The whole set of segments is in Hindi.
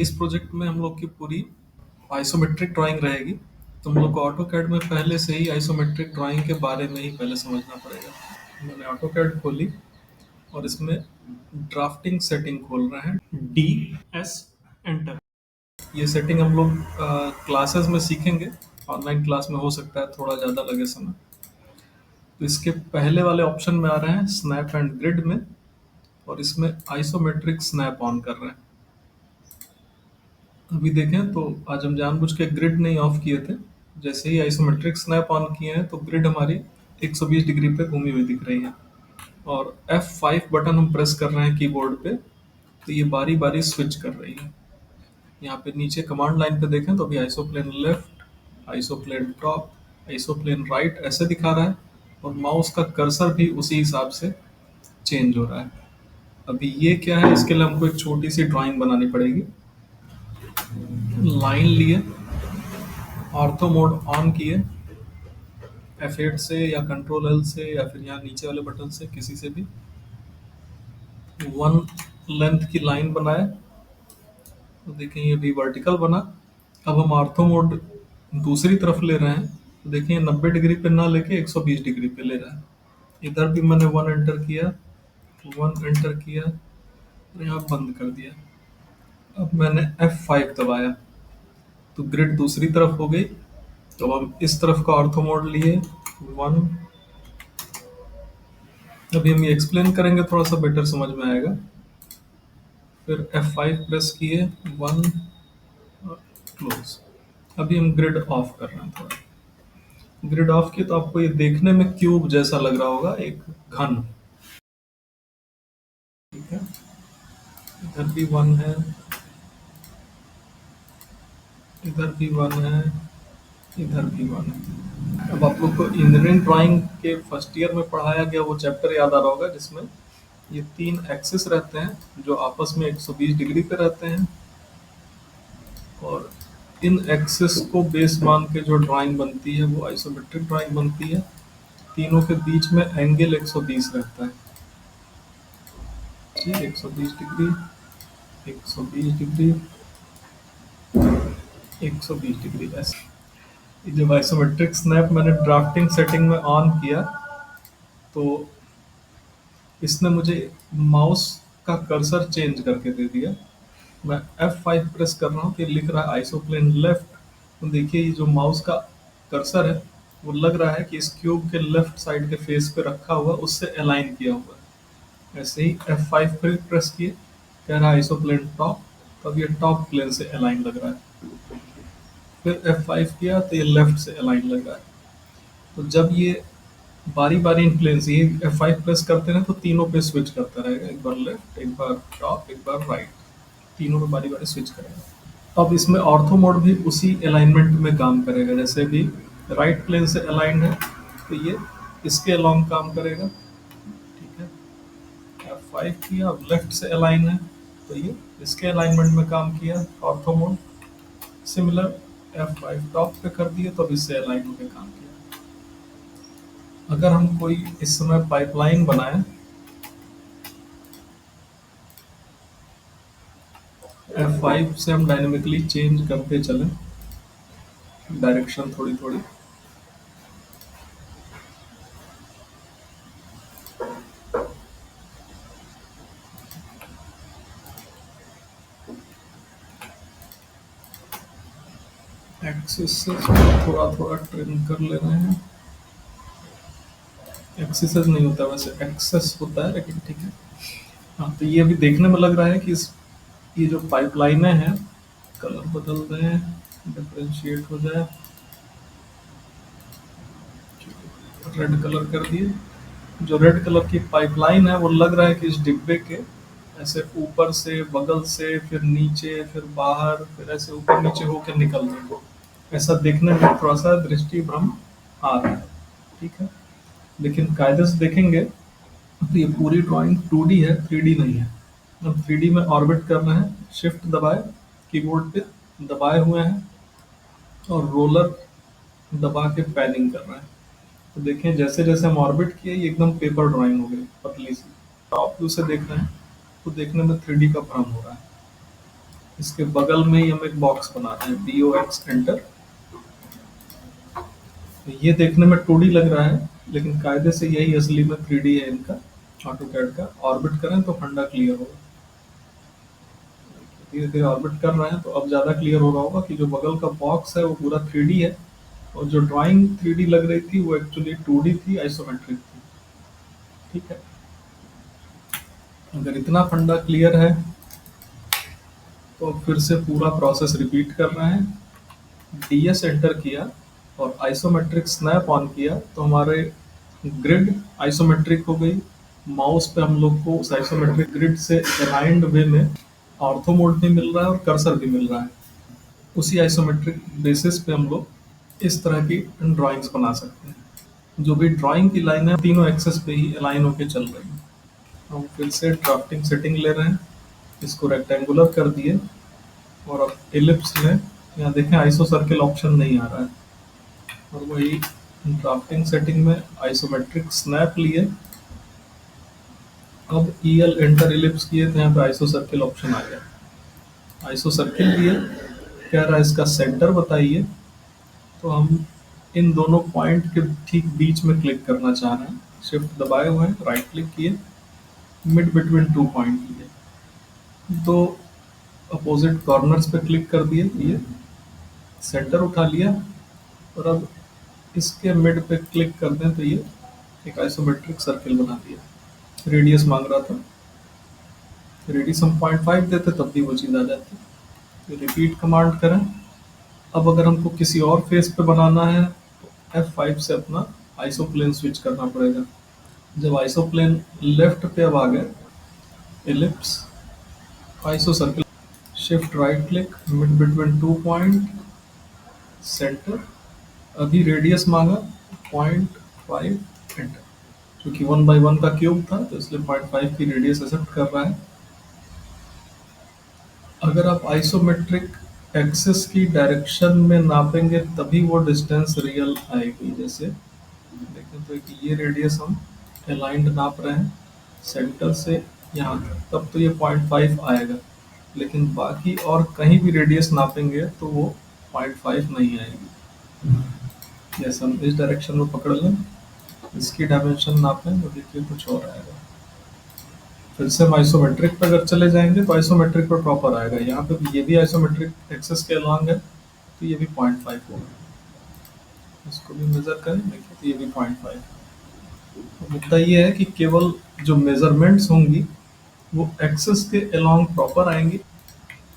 इस प्रोजेक्ट में हम लोग की पूरी आइसोमेट्रिक ड्राइंग रहेगी। तो हम लोग को ऑटोकैड में पहले से ही आइसोमेट्रिक ड्राइंग के बारे में ही पहले समझना पड़ेगा। मैंने ऑटोकैड खोली और इसमें ड्राफ्टिंग सेटिंग खोल रहे हैं, डी एस एंटर। ये सेटिंग हम लोग क्लासेस में सीखेंगे। ऑनलाइन क्लास में हो सकता है थोड़ा ज़्यादा लगे समय। तो इसके पहले वाले ऑप्शन में आ रहे हैं स्नैप एंड ग्रिड में, और इसमें आइसोमेट्रिक स्नैप ऑन कर रहे हैं। अभी देखें तो आज हम जानबूझ के ग्रिड नहीं ऑफ किए थे। जैसे ही आइसोमेट्रिक स्नैप ऑन किए हैं तो ग्रिड हमारी 120 डिग्री पे घूमी हुई दिख रही है। और F5 बटन हम प्रेस कर रहे हैं कीबोर्ड पे, तो ये बारी बारी स्विच कर रही है। यहाँ पे नीचे कमांड लाइन पे देखें तो अभी आइसोप्लेन लेफ्ट, आइसोप्लेन टॉप, आइसोप्लेन राइट ऐसे दिखा रहा है, और माउस का कर्सर भी उसी हिसाब से चेंज हो रहा है। अभी ये क्या है, इसके लिए हमको एक छोटी सी ड्राइंग बनानी पड़ेगी। लाइन लिए, ऑर्थो मोड ऑन किए, F8 से या कंट्रोल L से या फिर यहाँ नीचे वाले बटन से किसी से भी वन लेंथ की लाइन बनाए। तो देखें ये भी वर्टिकल बना। अब हम ऑर्थो मोड दूसरी तरफ ले रहे हैं, तो देखिए 90 डिग्री पे ना लेके 120 डिग्री पे ले रहा है। इधर भी मैंने वन एंटर किया, वन एंटर किया और यहाँ बंद कर दिया। अब मैंने F5 दबाया तो ग्रिड दूसरी तरफ हो गई। तो हम इस तरफ का ऑर्थो मोड लिए, वन। अभी हम ये एक्सप्लेन करेंगे, थोड़ा सा बेटर समझ में आएगा। फिर F5 प्रेस किए, वन, क्लोज। अभी हम ग्रिड ऑफ कर रहे हैं। थोड़ा ग्रिड ऑफ किए तो आपको ये देखने में क्यूब जैसा लग रहा होगा, एक घन। ठीक है, इधर भी वन है, इधर भी वन है, इधर भी वन है। अब आप लोग को इंजीनियरिंग ड्राइंग के फर्स्ट ईयर में पढ़ाया गया वो चैप्टर याद आ रहा होगा, जिसमें ये तीन एक्सिस रहते हैं जो आपस में 120 डिग्री पे रहते हैं, और इन एक्सिस को बेस मान के जो ड्राइंग बनती है वो आइसोमेट्रिक ड्राइंग बनती है। तीनों के बीच में एंगल 120 रहता है। ठीक, 120 डिग्री, 120 डिग्री, 120 डिग्री ऐसे। ये जब आइसोमेट्रिक स्नैप मैंने ड्राफ्टिंग सेटिंग में ऑन किया तो इसने मुझे माउस का कर्सर चेंज करके दे दिया। मैं F5 प्रेस कर रहा हूँ तो ये लिख रहा है आइसोप्लेन लेफ्ट। तो देखिए ये जो माउस का कर्सर है वो लग रहा है कि इस क्यूब के लेफ्ट साइड के फेस पे रखा हुआ, उससे अलाइन किया हुआ है। ऐसे ही F5 फिर प्रेस किए, कह रहा है आइसोप्लेन टॉप, तो अब ये टॉप प्लेन से अलाइन लग रहा है। फिर F5 किया तो ये लेफ्ट से अलाइन लग रहा है। तो जब ये बारी बारी इन प्लेन से ये F5 प्रेस करते हैं तो तीनों पे स्विच करता रहेगा, एक बार लेफ्ट, एक बार टॉप, एक बार राइट, तीनों पे बारी बारी स्विच करेगा। अब इसमें ऑर्थो मोड भी उसी अलाइनमेंट में काम करेगा। जैसे भी राइट प्लेन से अलाइंड है तो ये इसके अलोंग काम करेगा। ठीक है, F5 किया, अब लेफ्ट से अलाइन है तो ये इसके अलाइनमेंट में काम किया, ortho mode. Similar F5 top पे कर दिए तो अब इससे अलाइन होकर काम किया। अगर हम कोई इस समय पाइपलाइन बनाए, F5 से हम डायनेमिकली चेंज करते चलें डायरेक्शन थोड़ी थोड़ी। एक्सिस से थोड़ा थोड़ा ट्रिम कर ले रहे हैं। एक्सिस नहीं होता वैसे, एक्सेस होता है, लेकिन ठीक है। हाँ, तो ये अभी देखने में लग रहा है कि ये जो पाइपलाइनें हैं, कलर बदल रहे हैं, डिफरेंशिएट हो जाए, रेड कलर कर दिए। जो रेड कलर की पाइपलाइन है वो लग रहा है कि इस डिब्बे के ऐसे ऊपर से, बगल से, फिर नीचे, फिर बाहर, फिर ऐसे ऊपर नीचे होकर निकल रही है। ऐसा देखने में थोड़ा सा दृष्टि भ्रम आ रहा है। ठीक है, लेकिन कायदे से देखेंगे तो ये पूरी ड्राइंग 2D है, 3D नहीं है। हम 3D में ऑर्बिट कर रहे हैं, शिफ्ट दबाए, कीबोर्ड पे दबाए हुए हैं और रोलर दबा के पैनिंग कर रहे हैं। तो देखें जैसे जैसे हम ऑर्बिट किए ये एकदम पेपर ड्राइंग हो गई, पतली सी। टॉप व्यू से देख रहे हैं तो देखने में 3D का भ्रम हो रहा है। इसके बगल में ही हम एक बॉक्स बना रहे हैं, BOX एंटर। ये देखने में 2D लग रहा है, लेकिन कायदे से यही असली में 3D है इनका, ऑटोकैड का। ऑर्बिट करें तो फंडा क्लियर होगा। धीरे धीरे ऑर्बिट कर रहे हैं तो अब ज़्यादा क्लियर हो रहा होगा कि जो बगल का बॉक्स है वो पूरा 3D है, और जो ड्राइंग 3D लग रही थी वो एक्चुअली 2D थी, आइसोमेट्रिक थी। ठीक है, अगर इतना फंडा क्लियर है तो फिर से पूरा प्रोसेस रिपीट कर रहे हैं। DS एंटर किया और आइसोमेट्रिक स्नैप ऑन किया तो हमारे ग्रिड आइसोमेट्रिक हो गई। माउस पे हम लोग को उस आइसोमेट्रिक ग्रिड से अलाइंड वे में ऑर्थो मोड भी मिल रहा है और कर्सर भी मिल रहा है। उसी आइसोमेट्रिक बेसिस पे हम लोग इस तरह की ड्राइंग्स बना सकते हैं। जो भी ड्राइंग की लाइन है तीनों एक्सेस पे ही अलाइन होके चल रही है। हम फिर से ड्राफ्टिंग सेटिंग ले रहे हैं, इसको रेक्टेंगुलर कर दिए, और अब एलिप्स में यहाँ देखें आइसो सर्किल ऑप्शन नहीं आ रहा है, और वही ड्राफ्टिंग सेटिंग में आइसोमेट्रिक स्नैप लिए। अब EL एंटर एलिप्स किए तो यहाँ पे आइसो सर्किल ऑप्शन आ गया। आइसो सर्किल लिए, कह रहा है इसका सेंटर बताइए, तो हम इन दोनों पॉइंट के ठीक बीच में क्लिक करना चाह रहे हैं। शिफ्ट दबाए हुए हैं, राइट क्लिक किए, मिड बिटवीन 2 पॉइंट लिए, तो अपोजिट कॉर्नर्स पे क्लिक कर दिए, ये सेंटर उठा लिया। और अब इसके मिड पे क्लिक कर दें तो ये एक आइसोमेट्रिक सर्किल बना दिया। रेडियस मांग रहा था, रेडियस हम 0.5 देते तब भी वो चीज़ आ जाती। तो रिपीट कमांड करें। अब अगर हमको किसी और फेस पे बनाना है तो F5 से अपना आइसोप्लेन स्विच करना पड़ेगा। जब आइसोप्लेन लेफ्ट पे अब आ गए, ellipse, iso circle, shift right click, mid between 2 point, centre. अभी रेडियस मांगा 0.5, एंटर। क्योंकि 1/1 का क्यूब था तो इसलिए 0.5 की रेडियस एक्सेप्ट कर रहा है। अगर आप आइसोमेट्रिक एक्सिस की डायरेक्शन में नापेंगे तभी वो डिस्टेंस रियल आएगी। जैसे देखें तो कि ये रेडियस हम अलाइंड नाप रहे हैं सेंटर से यहाँ तक, तब तो ये 0.5 आएगा, लेकिन बाकी और कहीं भी रेडियस नापेंगे तो वो 0.5 नहीं आएगी। जैसे हम इस डायरेक्शन में पकड़ लें, इसकी डायमेंशन नापें तो देखिए कुछ और आएगा। फिर से हम आइसोमेट्रिक पर अगर चले जाएंगे तो आइसोमेट्रिक पर प्रॉपर आएगा। यहाँ पे ये भी आइसोमेट्रिक एक्सेस के अलॉन्ग है तो ये भी 0.5 होगा। इसको भी मेजर करें, देखिए तो ये भी 0.5। तो मुद्दा ये है कि केवल जो मेजरमेंट्स होंगी वो एक्सेस के अलॉन्ग प्रॉपर आएंगी।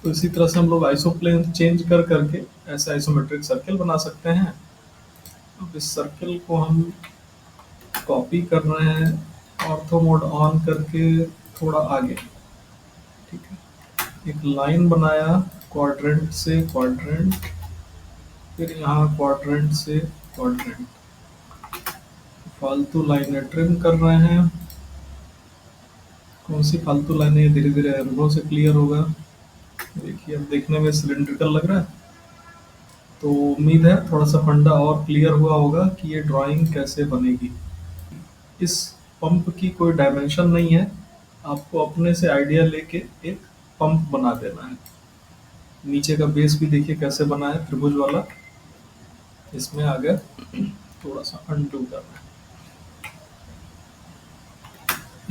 तो इसी तरह से हम लोग आइसोप्लेन चेंज कर करके ऐसे आइसोमेट्रिक सर्किल बना सकते हैं। अब इस सर्किल को हम कॉपी कर रहे हैं, ऑर्थो मोड ऑन करके थोड़ा आगे। ठीक है, एक लाइन बनाया क्वाड्रेंट से क्वाड्रेंट, फिर यहाँ क्वाड्रेंट से क्वाड्रेंट। फालतू लाइनें ट्रिम कर रहे हैं। कौन सी फालतू लाइनें, धीरे धीरे अनुभव से क्लियर होगा। देखिए अब देखने में सिलिंड्रिकल लग रहा है, तो उम्मीद है थोड़ा सा फंडा और क्लियर हुआ होगा कि ये ड्राइंग कैसे बनेगी। इस पंप की कोई डायमेंशन नहीं है, आपको अपने से आइडिया लेके एक पंप बना देना है। नीचे का बेस भी देखिए कैसे बना है, त्रिभुज वाला। इसमें आगे थोड़ा सा अनडू करना है,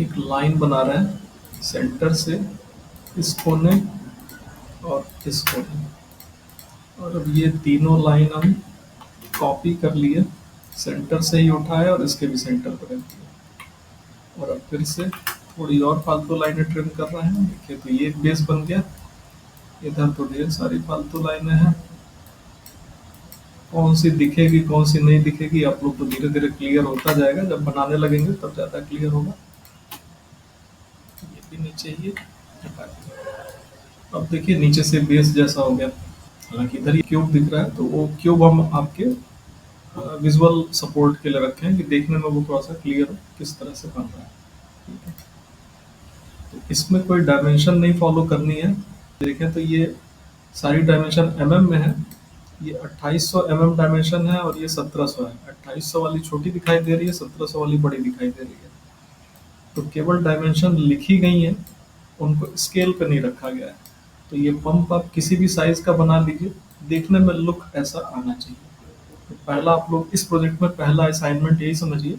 एक लाइन बना रहे हैं सेंटर से इस कोने और इस कोने, और अब ये तीनों लाइन हम कॉपी कर लिए, सेंटर से ही उठाए और इसके भी सेंटर पर रख दिए। और अब फिर से थोड़ी और फालतू लाइनें ट्रिम कर रहे हैं। देखिए तो ये एक बेस बन गया। इधर तो ढेर सारी फालतू लाइनें हैं, कौन सी दिखेगी कौन सी नहीं दिखेगी आप लोग को धीरे धीरे क्लियर होता जाएगा। जब बनाने लगेंगे तब ज़्यादा क्लियर होगा। ये भी नीचे ही हटा दिया। अब देखिए नीचे से बेस जैसा हो गया। हालांकि इधर ये क्यूब दिख रहा है तो वो क्यूब हम आपके विजुअल सपोर्ट के लिए रखे हैं कि देखने में वो थोड़ा सा क्लियर हो किस तरह से बन रहा है। ठीक है, तो इसमें कोई डायमेंशन नहीं फॉलो करनी है। देखें तो ये सारी डायमेंशन mm में है। ये 2800 mm डायमेंशन है और ये 1700 है। 2800 वाली छोटी दिखाई दे रही है, 1700 वाली बड़ी दिखाई दे रही है। तो केवल डायमेंशन लिखी गई है, उनको स्केल पे नहीं रखा गया है। तो ये पंप आप किसी भी साइज़ का बना लीजिए, देखने में लुक ऐसा आना चाहिए। तो पहला आप लोग इस प्रोजेक्ट में पहला असाइनमेंट यही समझिए